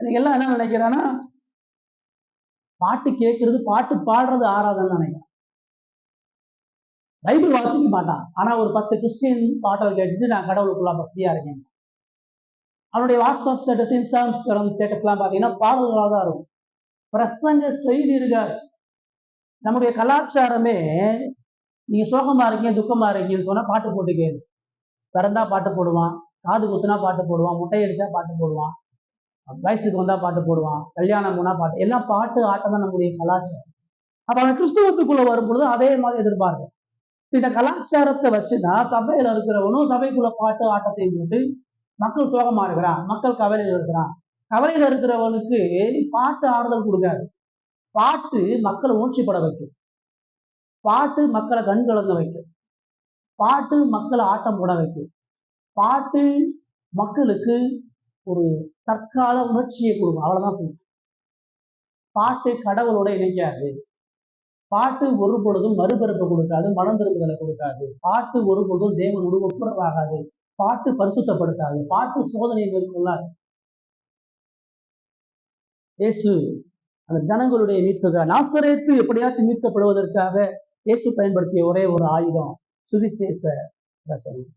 இன்னைக்கு எல்லாம் என்ன நினைக்கிறான்னா, பாட்டு கேட்கறது பாட்டு பாடுறது ஆராதனை நினைக்கிறான். பைபிள் வாசிக்க மாட்டான். ஆனா ஒரு 10 கிறிஸ்டியன் பாட்டல் கேட்டுட்டு நான் கடவுளுக்குள்ள பக்தியா இருக்கேன். அவனுடைய வாட்ஸ்அப் ஸ்டேட்டஸ், இன்ஸ்டாகிராம் ஸ்டேட்டஸ் எல்லாம் பாத்தீங்கன்னா பாடல்களாக தான் இருக்கும். பிரசங்க செய்தி இருக்காது. நம்முடைய கலாச்சாரமே, நீங்க சோகமா இருக்கீங்க துக்கமா இருக்கீங்கன்னு சொன்னா பாட்டு போட்டு கேளு. பிறந்தா பாட்டு போடுவான், காது குத்துனா பாட்டு போடுவான், முட்டை அடிச்சா பாட்டு போடுவான், வயசுக்கு வந்தா பாட்டு போடுவான், கல்யாணம் போனா பாட்டு, எல்லாம் பாட்டு ஆட்டம் தான் நம்முடைய கலாச்சாரம். அப்ப அவன் கிறிஸ்துவத்துக்குள்ள வரும்பொழுது அதே மாதிரி எதிர்பார்க்கும். இந்த கலாச்சாரத்தை வச்சுதான் சபையில இருக்கிறவனும் சபைக்குள்ள பாட்டு ஆட்டத்தை போட்டு மக்கள் சோகமா இருக்கிறான், மக்கள் கவலையில இருக்கிறான். கவலையில இருக்கிறவனுக்கு பாட்டு ஆறுதல் கொடுக்காது. பாட்டு மக்களை உணர்ச்சிப்பட வைக்கும். பாட்டு மக்களை கண் கலங்க வைக்கும். பாட்டு மக்களை ஆட்டம் போட வைக்கும். பாட்டு மக்களுக்கு ஒரு தற்கால உணர்ச்சியை கொடுக்கும். அவ்வளவுதான் சொல்லுங்க. பாட்டு கடவுளோட இணைக்காது. பாட்டு ஒரு பொழுதும் மறுபிறப்பு கொடுக்காது, மனம் திரும்புதலை கொடுக்காது. பாட்டு ஒரு பொழுதும் தேவனோடு ஒப்புரவாகாது. பாட்டு பரிசுத்தப்படுத்தாது. பாட்டு சோதனை மேற்கொள்ளாது. இயேசு அந்த ஜனங்களுடைய மீட்புக்காக, நாசரேத்து எப்படியாச்சும் மீட்கப்படுவதற்காக இயேசு பயன்படுத்திய ஒரே ஒரு ஆயுதம் சுவிசேஷ பிரசங்கம்.